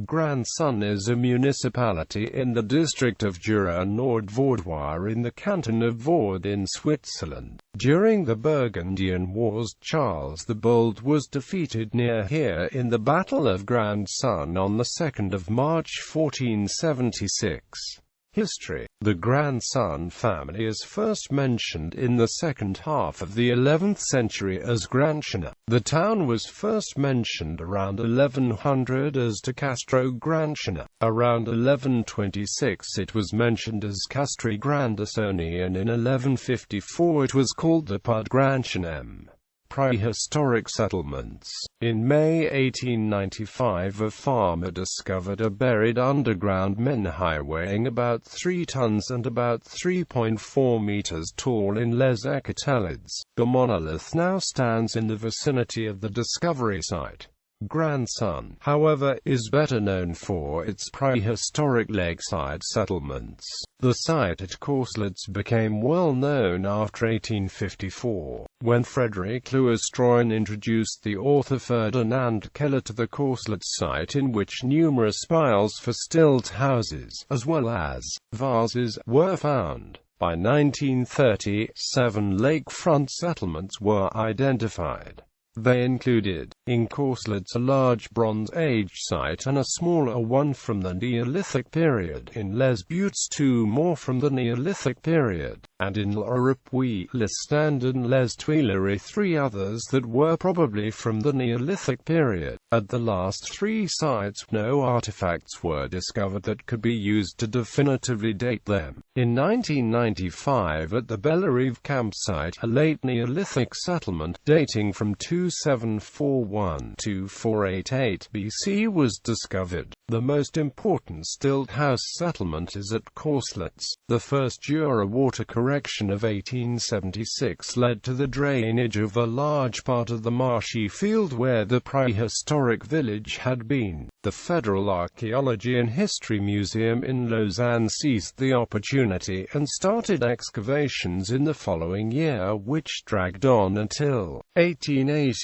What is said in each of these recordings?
Grandson is a municipality in the district of Jura-Nord Vaudois in the canton of Vaud in Switzerland. During the Burgundian Wars, Charles the Bold was defeated near here in the Battle of Grandson on 2 March 1476. History. The Grandson family is first mentioned in the second half of the 11th century as Grandchina. The town was first mentioned around 1100 as de Castro Grandchina. Around 1126 it was mentioned as Castri Grandissoni, and in 1154 it was called the Pud Grandchinem. Prehistoric settlements. In May 1895 a farmer discovered a buried underground menhir weighing about 3 tons and about 3.4 meters tall in Les Ecatelids. The monolith now stands in the vicinity of the discovery site. Grandson, however, is better known for its prehistoric lakeside settlements. The site at Corslitz became well known after 1854, when Frederick Louis Stroyen introduced the author Ferdinand Keller to the Corslitz site, in which numerous piles for stilt houses, as well as vases, were found. By 1930, 7 lakefront settlements were identified. They included, in Corslitz, a large Bronze Age site and a smaller one from the Neolithic period, in Les Buttes 2 more from the Neolithic period, and in l'Europuy, Les Stand and Les Tuileries 3 others that were probably from the Neolithic period. At the last 3 sites, no artifacts were discovered that could be used to definitively date them. In 1995 at the Bellerive campsite, a late Neolithic settlement, dating from 2741 to 488 BC was discovered. The most important stilt house settlement is at Corslitz. The first Jura water correction of 1876 led to the drainage of a large part of the marshy field where the prehistoric village had been. The Federal Archaeology and History Museum in Lausanne seized the opportunity and started excavations in the following year, which dragged on until 1880.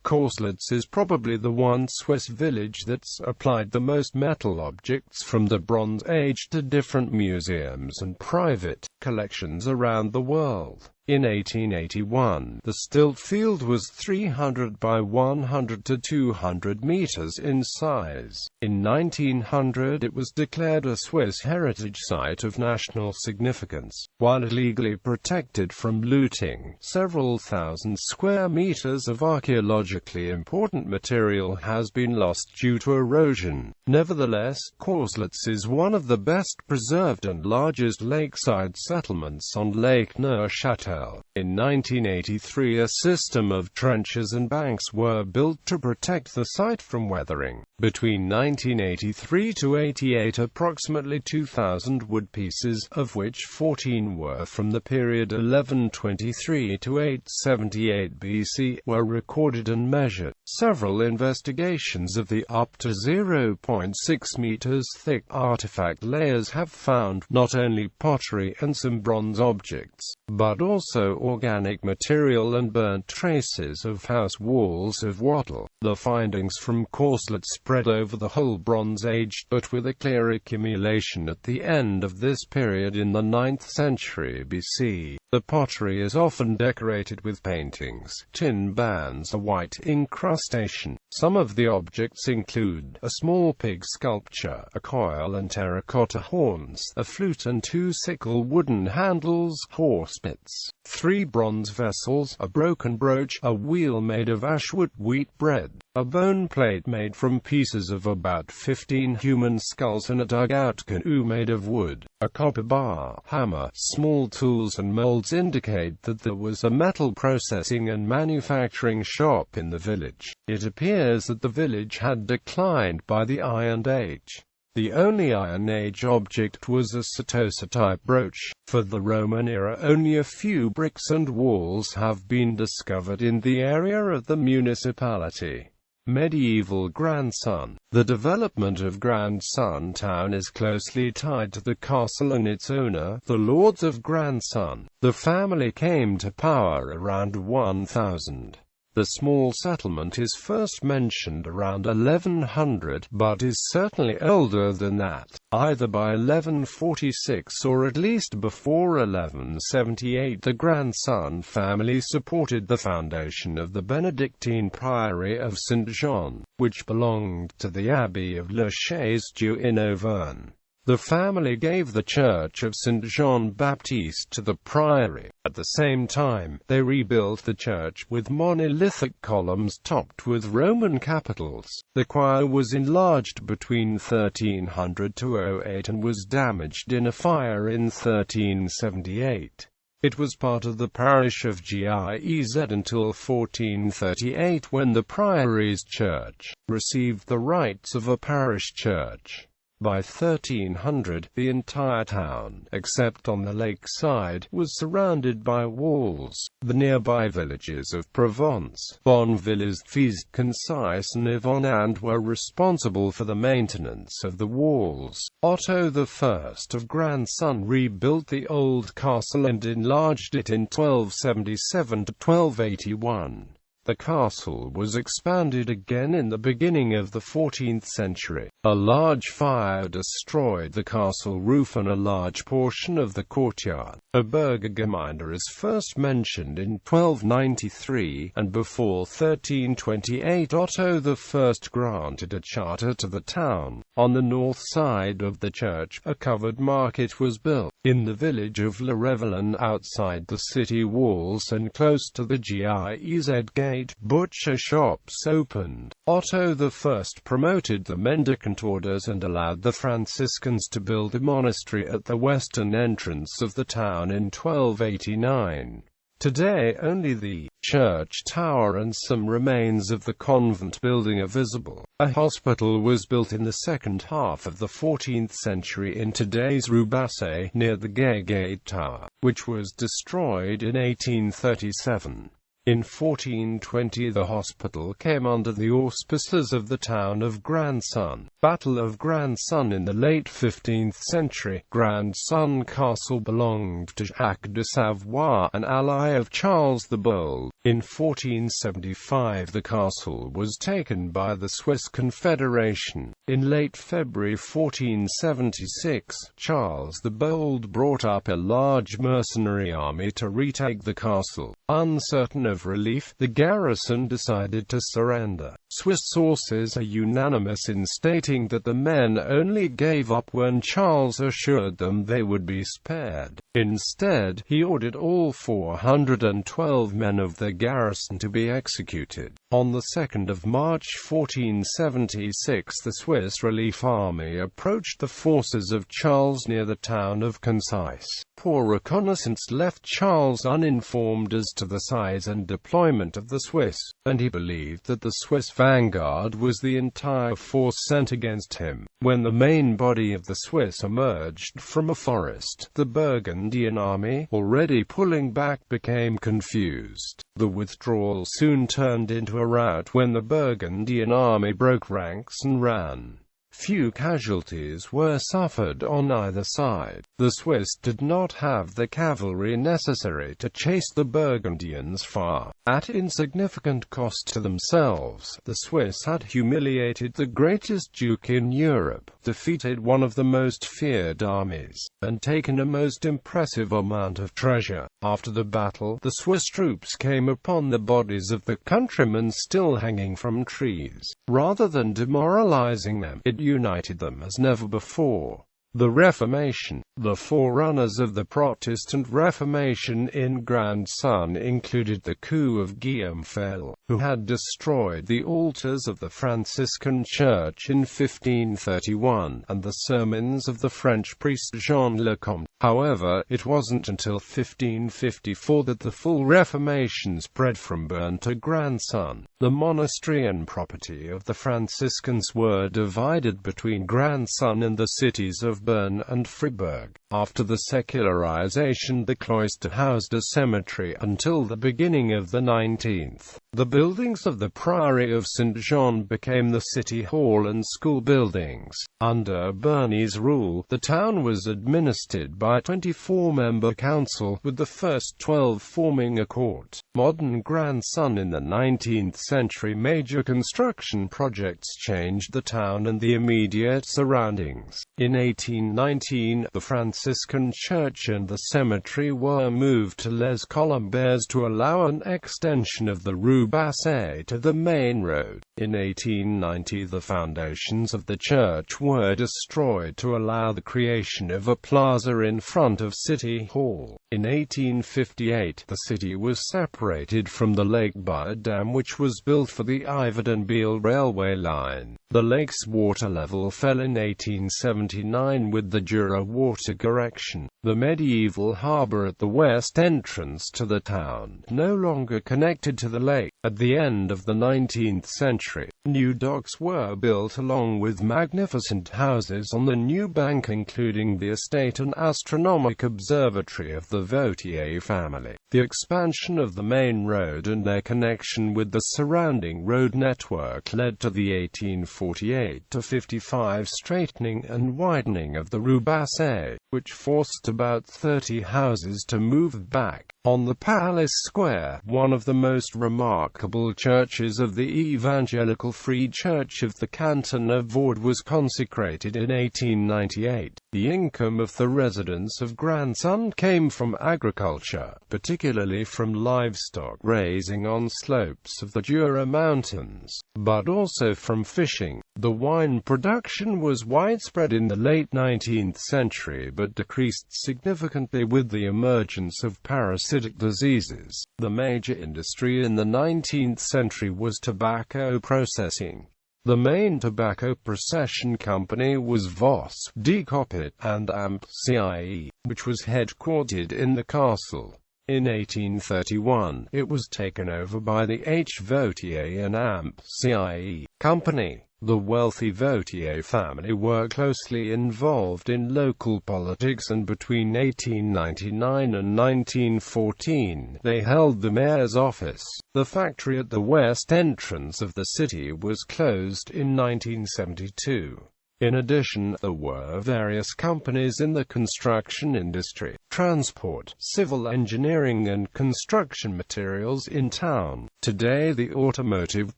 Corslitz is probably the one Swiss village that's applied the most metal objects from the Bronze Age to different museums and private collections around the world. In 1881, the stilt field was 300 by 100 to 200 meters in size. In 1900 it was declared a Swiss heritage site of national significance. While illegally protected from looting, several thousand square meters of archaeologically important material has been lost due to erosion. Nevertheless, Corslitz is one of the best preserved and largest lakeside settlements on Lake Neuchâtel. In 1983 a system of trenches and banks were built to protect the site from weathering. Between 1983 to 88 approximately 2,000 wood pieces, of which 14 were from the period 1123 to 878 BC, were recorded and measured. Several investigations of the up to 0.6 meters thick artifact layers have found not only pottery and some bronze objects, but also organic material and burnt traces of house walls of wattle. The findings from Corslitz spread over the whole Bronze Age, but with a clear accumulation at the end of this period in the 9th century BC. The pottery is often decorated with paintings, tin bands, a white incrustation. Some of the objects include a small pig sculpture, a coil and terracotta horns, a flute and 2 sickle wooden handles, horse bits, 3 bronze vessels, a broken brooch, a wheel made of ashwood wheat bread, a bone plate made from pieces of about 15 human skulls, and a dugout canoe made of wood. A copper bar, hammer, small tools and molds indicate that there was a metal processing and manufacturing shop in the village. It appears that the village had declined by the Iron Age. The only Iron Age object was a Setosa-type brooch. For the Roman era, only a few bricks and walls have been discovered in the area of the municipality. Medieval Grandson. The development of Grandson town is closely tied to the castle and its owner, the Lords of Grandson. The family came to power around 1000. The small settlement is first mentioned around 1100, but is certainly older than that, either by 1146 or at least before 1178. The grandson family supported the foundation of the Benedictine Priory of St. Jean, which belonged to the Abbey of Le Chaise-Dieu in Auvergne. The family gave the Church of St. Jean-Baptiste to the priory. At the same time, they rebuilt the church with monolithic columns topped with Roman capitals. The choir was enlarged between 1300 to 08 and was damaged in a fire in 1378. It was part of the parish of Giez until 1438, when the priory's church received the rights of a parish church. By 1300, the entire town, except on the lakeside, was surrounded by walls. The nearby villages of Provence, Bonvillers, Fize, Concise and Yvonand were responsible for the maintenance of the walls. Otto I of grandson rebuilt the old castle and enlarged it in 1277 to 1281. The castle was expanded again in the beginning of the 14th century. A large fire destroyed the castle roof and a large portion of the courtyard. A Burgergemeinde is first mentioned in 1293, and before 1328 Otto I granted a charter to the town. On the north side of the church, a covered market was built. In the village of La Revelin, outside the city walls and close to the Giez gate, butcher shops opened. Otto I promoted the mendicant orders and allowed the Franciscans to build a monastery at the western entrance of the town in 1289. Today only the church tower and some remains of the convent building are visible. A hospital was built in the second half of the 14th century in today's Rue Bassett, near the Gay Tower, which was destroyed in 1837. In 1420 the hospital came under the auspices of the town of Grandson. Battle of Grandson in the late 15th century. Grandson Castle belonged to Jacques de Savoie, an ally of Charles the Bold. In 1475 the castle was taken by the Swiss Confederation. In late February 1476, Charles the Bold brought up a large mercenary army to retake the castle. Uncertain of relief, the garrison decided to surrender. Swiss sources are unanimous in stating that the men only gave up when Charles assured them they would be spared. Instead, he ordered all 412 men of the garrison to be executed. On the 2nd of March 1476 the Swiss relief army approached the forces of Charles near the town of Concise. Poor reconnaissance left Charles uninformed as to the size and deployment of the Swiss, and he believed that the Swiss vanguard was the entire force sent against him. When the main body of the Swiss emerged from a forest, the Burgundian army, already pulling back, became confused. The withdrawal soon turned into a rout when the Burgundian army broke ranks and ran. Few casualties were suffered on either side. The Swiss did not have the cavalry necessary to chase the Burgundians far. At insignificant cost to themselves, the Swiss had humiliated the greatest duke in Europe, defeated one of the most feared armies, and taken a most impressive amount of treasure. After the battle, the Swiss troops came upon the bodies of the countrymen still hanging from trees. Rather than demoralizing them, it united them as never before. The Reformation. The forerunners of the Protestant Reformation in Grandson included the coup of Guillaume Fell, who had destroyed the altars of the Franciscan Church in 1531, and the sermons of the French priest Jean Lecomte. However, it wasn't until 1554 that the full Reformation spread from Bern to Grandson. The monastery and property of the Franciscans were divided between Grandson and the cities of Bern and Fribourg. After the secularization, the cloister housed a cemetery until the beginning of the 19th. The buildings of the Priory of St. Jean became the city hall and school buildings. Under Bernese rule, the town was administered by a 24-member council, with the first 12 forming a court. Modern grandson. In the 19th century, major construction projects changed the town and the immediate surroundings. In 1819, the Franciscan church and the cemetery were moved to Les Colombiers to allow an extension of the Rue Basset to the main road. In 1890, the foundations of the church were destroyed to allow the creation of a plaza in front of City Hall. In 1858, the city was separated from the lake by a dam which was built for the Yverdon-Biel railway line. The lake's water level fell in 1879 with the Jura water correction. The medieval harbour at the west entrance to the town, no longer connected to the lake. At the end of the 19th century, new docks were built along with magnificent houses on the new bank, including the estate and astronomic observatory of the Vautier family. The expansion of the main road and their connection with the surrounding road network led to the 1848-55 straightening and widening of the Rue Basset, which forced about 30 houses to move back. On the Palace Square, one of the most remarkable churches of the Evangelical Free Church of the canton of Vaud was consecrated in 1898. The income of the residents of Grandson came from agriculture, particularly from livestock raising on slopes of the Jura Mountains, but also from fishing. The wine production was widespread in the late 19th century but decreased significantly with the emergence of parasitic diseases. The major industry in the 19th century was tobacco processing. The main tobacco procession company was Vos, Decopit, and Amp-CIE, which was headquartered in the castle. In 1831, it was taken over by the H. Vautier and Amp-CIE company. The wealthy Vautier family were closely involved in local politics, and between 1899 and 1914, they held the mayor's office. The factory at the west entrance of the city was closed in 1972. In addition, there were various companies in the construction industry, transport, civil engineering and construction materials in town. Today, the automotive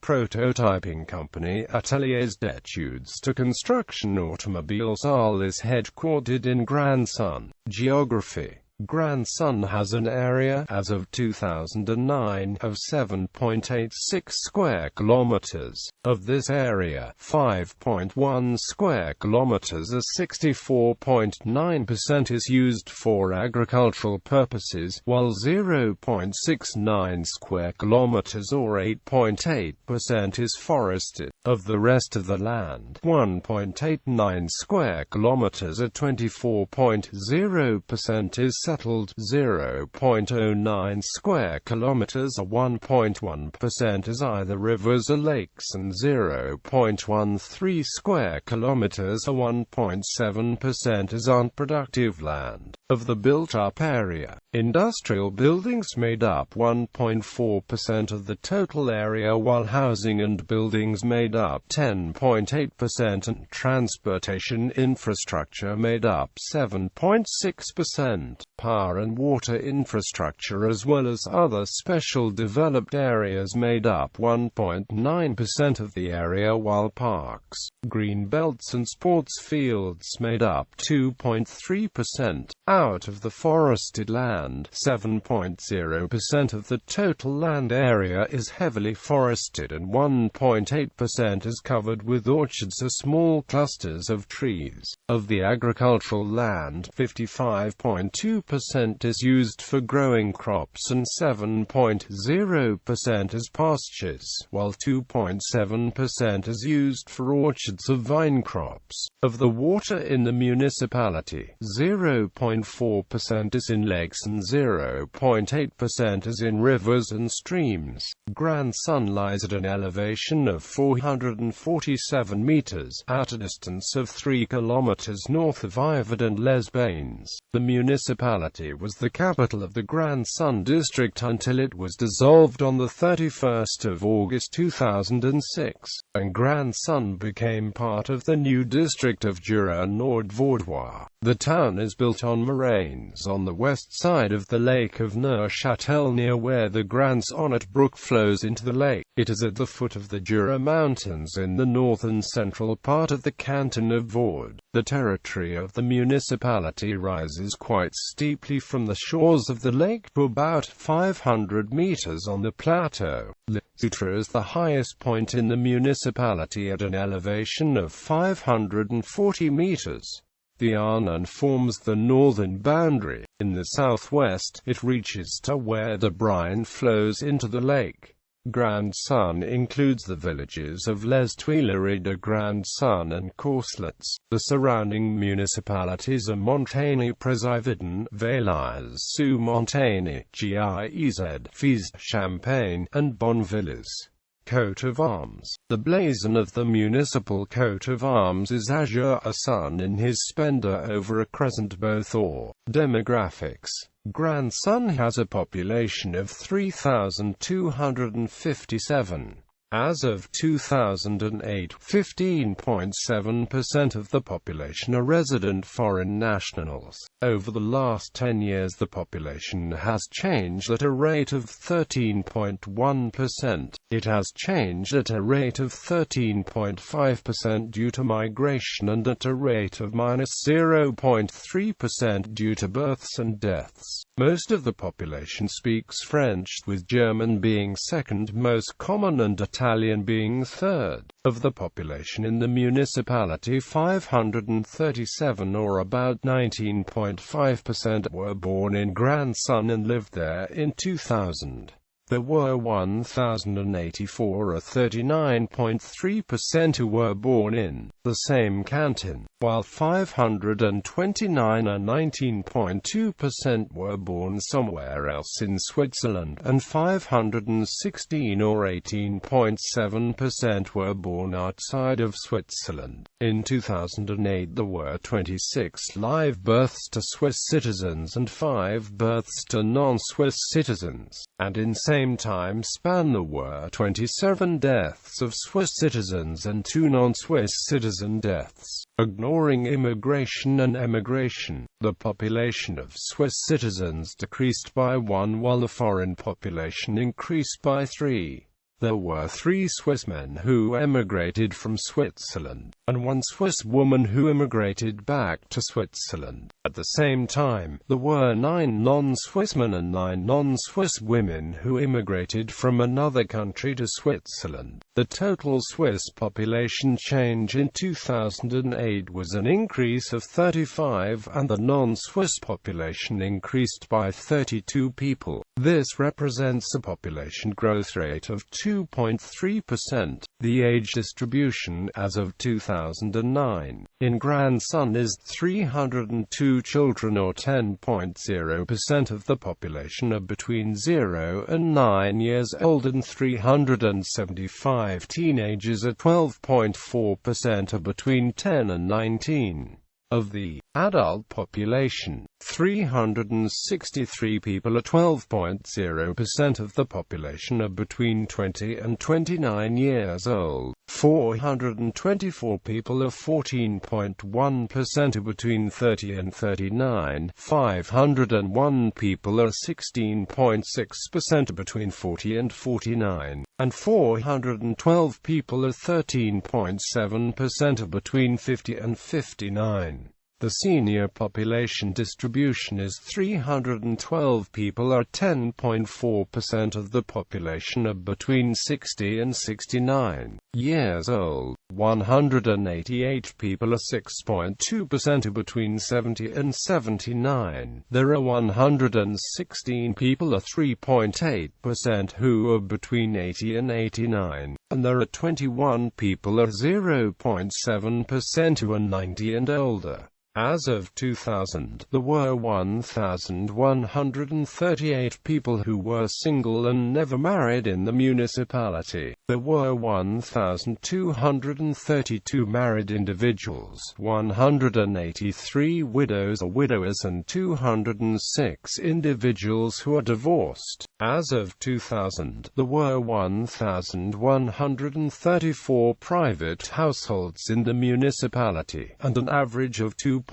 prototyping company Ateliers d'Etudes to Construction Automobiles AL is headquartered in Grandson. Geography. Grandson has an area, as of 2009, of 7.86 square kilometers. Of this area, 5.1 square kilometers or 64.9% is used for agricultural purposes, while 0.69 square kilometers or 8.8% is forested. Of the rest of the land, 1.89 square kilometers or 24.0% is settled, 0.09 square kilometers or 1.1% is either rivers or lakes, and 0.13 square kilometers or 1.7% is unproductive land. Of the built-up area, industrial buildings made up 1.4% of the total area, while housing and buildings made up 10.8% and transportation infrastructure made up 7.6%. Power and water infrastructure as well as other special developed areas made up 1.9% of the area, while parks, green belts and sports fields made up 2.3%. Out of the forested land, 7.0% of the total land area is heavily forested and 1.8% is covered with orchards or small clusters of trees. Of the agricultural land, 55.2% 8% is used for growing crops and 7.0% as pastures, while 2.7% is used for orchards of vine crops. Of the water in the municipality, 0.4% is in lakes and 0.8% is in rivers and streams. Grandson lies at an elevation of 447 meters, at a distance of 3 kilometers north of Vaud and Les Bains. The municipality was the capital of the Grandson district until it was dissolved on the 31st of August 2006, and Grandson became part of the new district of Jura-Nord Vaudois. The town is built on moraines on the west side of the lake of Neuchâtel, near where the Grandson brook flows into the lake. It is at the foot of the Jura Mountains in the northern central part of the canton of Vaud. The territory of the municipality rises quite steeply from the shores of the lake to about 500 meters on the plateau. Le Soutre is the highest point in the municipality at an elevation of 540 meters. The Arnon forms the northern boundary. In the southwest, it reaches to where the brine flows into the lake. Grandson includes the villages of Les Tuileries de Grandson and Courcelets. The surrounding municipalities are Montaigny-Près-Yverdon, Villars-sous-Montaigny, Giez, Fize, Champagne, and Bonnevilliers. Coat of arms. The blazon of the municipal coat of arms is azure, a sun in his splendor over a crescent both or. Demographics. Grandson has a population of 3,257. As of 2008, 15.7% of the population are resident foreign nationals. Over the last 10 years the population has changed at a rate of 13.1%. It has changed at a rate of 13.5% due to migration and at a rate of -0.3% due to births and deaths. Most of the population speaks French, with German being second most common and Italian being third. Of the population in the municipality, 537 or about 19.5% were born in Grandson and lived there in 2000. There were 1,084 or 39.3% who were born in the same canton, while 529 or 19.2% were born somewhere else in Switzerland, and 516 or 18.7% were born outside of Switzerland. In 2008 there were 26 live births to Swiss citizens and 5 births to non-Swiss citizens, and in same time span there were 27 deaths of Swiss citizens and 2 non-Swiss citizen deaths. Ignoring immigration and emigration, the population of Swiss citizens decreased by 1 while the foreign population increased by 3. There were 3 Swiss men who emigrated from Switzerland, and 1 Swiss woman who immigrated back to Switzerland. At the same time, there were 9 non-Swiss men and 9 non-Swiss women who immigrated from another country to Switzerland. The total Swiss population change in 2008 was an increase of 35, and the non-Swiss population increased by 32 people. This represents a population growth rate of 2.3%. The age distribution as of 2009 in Grandson is 302 children, or 10.0% of the population are between 0 and 9 years old, and 375 teenagers, or 12.4%, are between 10 and 19. Of the adult population, 363 people, or 12.0% of the population, are between 20 and 29 years old. 424 people, or 14.1%, are between 30 and 39. 501 people, or 16.6%, are between 40 and 49. And 412 people, or 13.7%, are between 50 and 59. The senior population distribution is 312 people, or 10.4% of the population, are between 60 and 69 years old. 188 people, or 6.2%, are between 70 and 79. There are 116 people, or 3.8%, who are between 80 and 89. And there are 21 people, or 0.7%, who are 90 and older. As of 2000, there were 1,138 people who were single and never married in the municipality. There were 1,232 married individuals, 183 widows or widowers, and 206 individuals who are divorced. As of 2000, there were 1,134 private households in the municipality, and an average of 2.3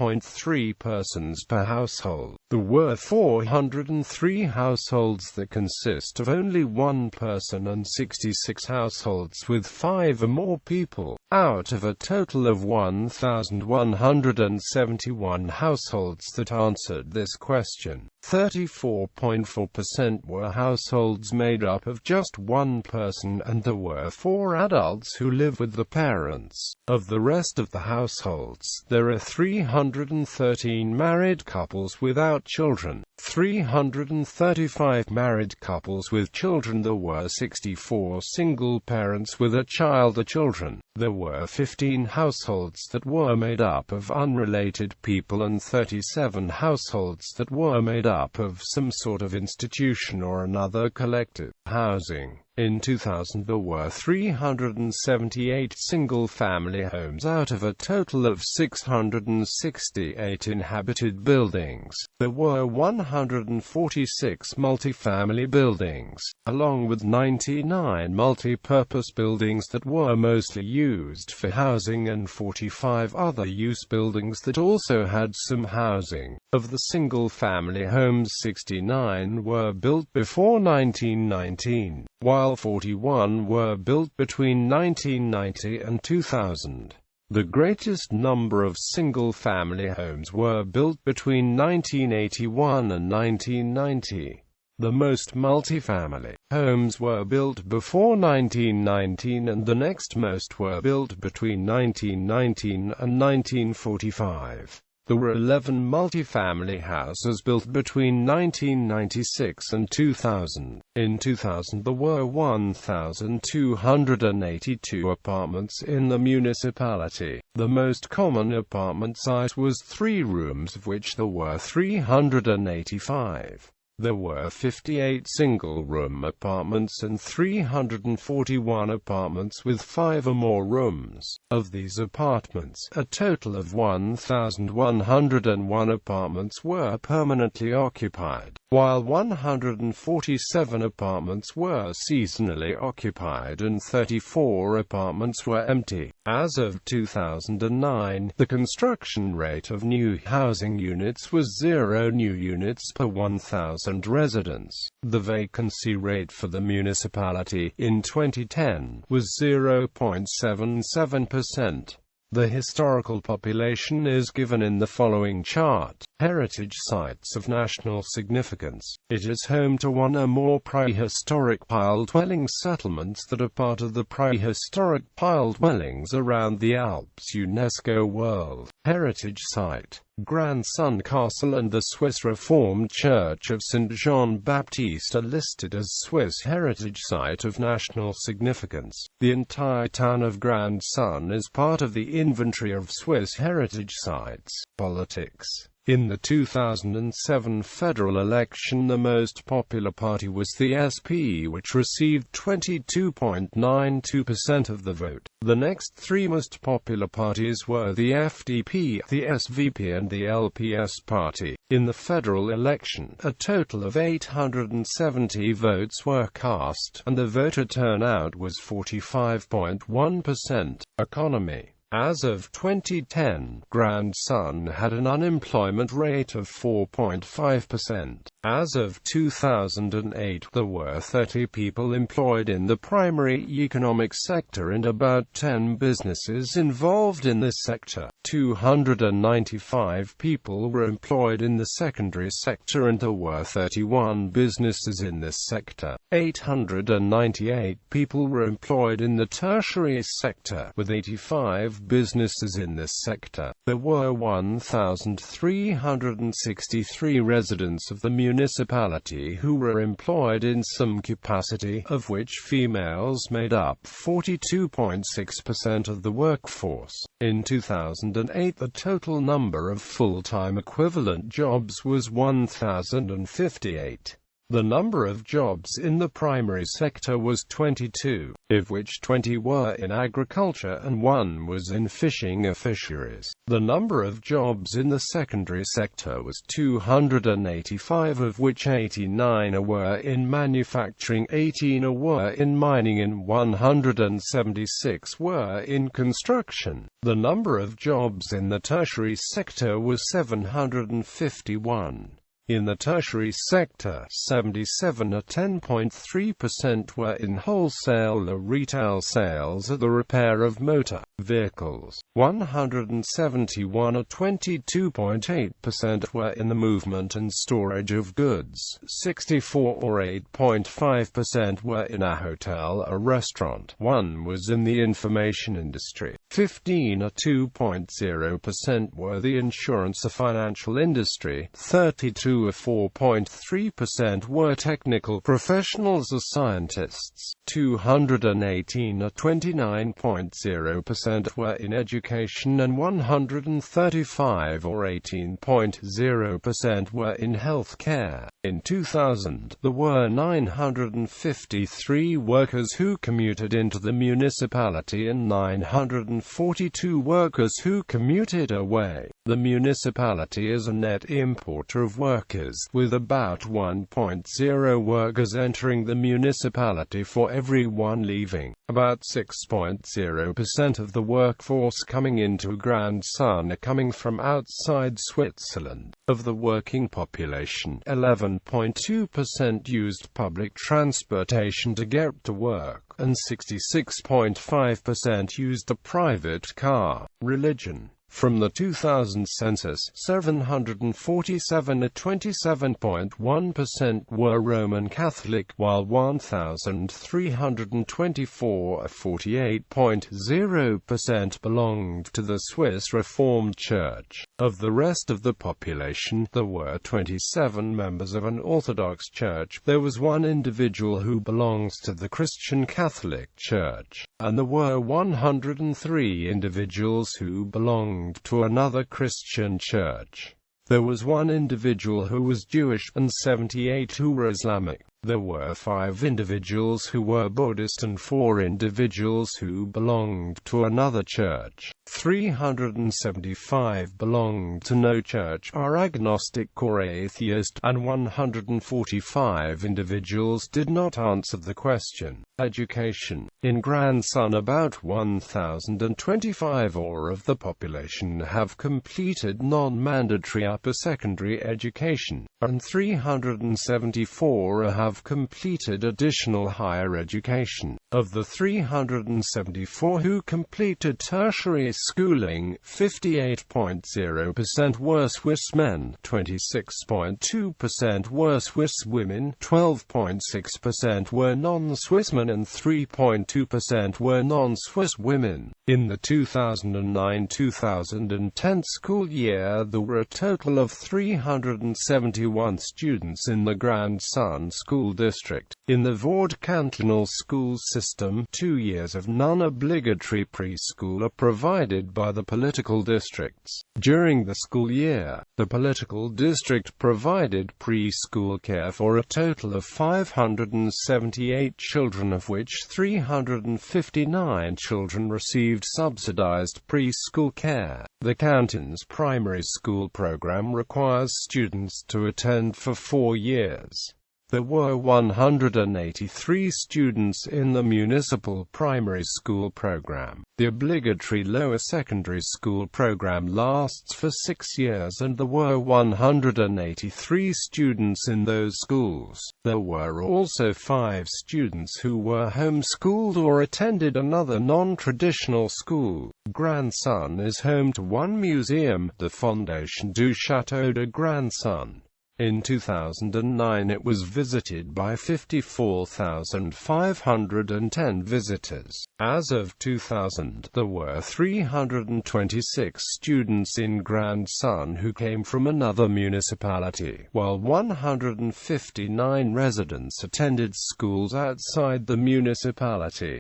persons per household. There were 403 households that consist of only one person and 66 households with 5 or more people. Out of a total of 1,171 households that answered this question, 34.4% were households made up of just one person, and there were 4 adults who live with the parents. Of the rest of the households, there are 313 married couples without children, 335 married couples with children. There were 64 single parents with a child or children. There were 15 households that were made up of unrelated people, and 37 households that were made up of some sort of institution or another collective housing. In 2000, there were 378 single-family homes out of a total of 668 inhabited buildings. There were 146 multifamily buildings, along with 99 multi-purpose buildings that were mostly used for housing, and 45 other use buildings that also had some housing. Of the single-family homes, 69 were built before 1919, while 41 were built between 1990 and 2000. The greatest number of single-family homes were built between 1981 and 1990. The most multifamily homes were built before 1919, and the next most were built between 1919 and 1945. There were 11 multifamily houses built between 1996 and 2000. In 2000, there were 1,282 apartments in the municipality. The most common apartment size was 3 rooms, of which there were 385. There were 58 single-room apartments and 341 apartments with 5 or more rooms. Of these apartments, a total of 1,101 apartments were permanently occupied, while 147 apartments were seasonally occupied and 34 apartments were empty. As of 2009, the construction rate of new housing units was 0 new units per 1,000 residents. The vacancy rate for the municipality in 2010 was 0.77%. The historical population is given in the following chart. Heritage sites of national significance. It is home to one or more prehistoric pile-dwelling settlements that are part of the prehistoric pile-dwellings around the Alps UNESCO World Heritage Site. Grandson Castle and the Swiss Reformed Church of St. Jean-Baptiste are listed as Swiss Heritage Site of National Significance. The entire town of Grandson is part of the inventory of Swiss Heritage Sites. Politics. In the 2007 federal election, the most popular party was the SP, which received 22.92% of the vote. The next 3 most popular parties were the FDP, the SVP and the LPS party. In the federal election, a total of 870 votes were cast, and the voter turnout was 45.1%. Economy. As of 2010, Grandson had an unemployment rate of 4.5%. As of 2008, there were 30 people employed in the primary economic sector and about 10 businesses involved in this sector. 295 people were employed in the secondary sector and there were 31 businesses in this sector. 898 people were employed in the tertiary sector, with 85 businesses in this sector. There were 1,363 residents of the municipality who were employed in some capacity, of which females made up 42.6% of the workforce. In 2008, the total number of full-time equivalent jobs was 1,058. The number of jobs in the primary sector was 22, of which 20 were in agriculture and 1 was in fishing or fisheries. The number of jobs in the secondary sector was 285, of which 89 were in manufacturing, 18 were in mining and 176 were in construction. The number of jobs in the tertiary sector was 751. In the tertiary sector, 77 or 10.3% were in wholesale or retail sales or the repair of motor vehicles. 171 or 22.8% were in the movement and storage of goods. 64 or 8.5% were in a hotel or restaurant. 1 was in the information industry. 15 or 2.0% were the insurance or financial industry. 32 or 4.3% were technical professionals or scientists. 218 or 29.0% were in education and 135 or 18.0% were in health care. In 2000, there were 953 workers who commuted into the municipality and 942 workers who commuted away. The municipality is a net importer of workers, with about 1.0 workers entering the municipality for every 1 leaving. About 6.0% of the workforce coming into Grand Sun are coming from outside Switzerland. Of the working population, 11.2% used public transportation to get to work, and 66.5% used a private car. Religion. From the 2000 census, 747 or 27.1% were Roman Catholic, while 1,324 or 48.0% belonged to the Swiss Reformed Church. Of the rest of the population, there were 27 members of an Orthodox church, there was 1 individual who belongs to the Christian Catholic Church, and there were 103 individuals who belonged to another Christian church. There was 1 individual who was Jewish, and 78 who were Islamic. There were 5 individuals who were Buddhist and 4 individuals who belonged to another church. 375 belonged to no church, are agnostic or atheist, and 145 individuals did not answer the question. Education. In Grand Sun, about 1,025 or of the population have completed non-mandatory upper secondary education, and 374 have completed additional higher education. Of the 374 who completed tertiary schooling, 58.0% were Swiss men, 26.2% were Swiss women, 12.6% were non-Swiss men, and 3.2% were non-Swiss women. In the 2009-2010 school year, there were a total of 371 students in the Grand Sun School District. In the Vaud cantonal school system, 2 years of non-obligatory preschool are provided by the political districts. During the school year, the political district provided preschool care for a total of 578 children, of which 359 children received subsidized preschool care. The canton's primary school program requires students to attend for 4 years. There were 183 students in the municipal primary school program. The obligatory lower secondary school program lasts for 6 years and there were 183 students in those schools. There were also 5 students who were homeschooled or attended another non-traditional school. Grandson is home to one museum, the Fondation du Château de Grandson. In 2009 it was visited by 54,510 visitors. As of 2000, there were 326 students in Grandson who came from another municipality, while 159 residents attended schools outside the municipality.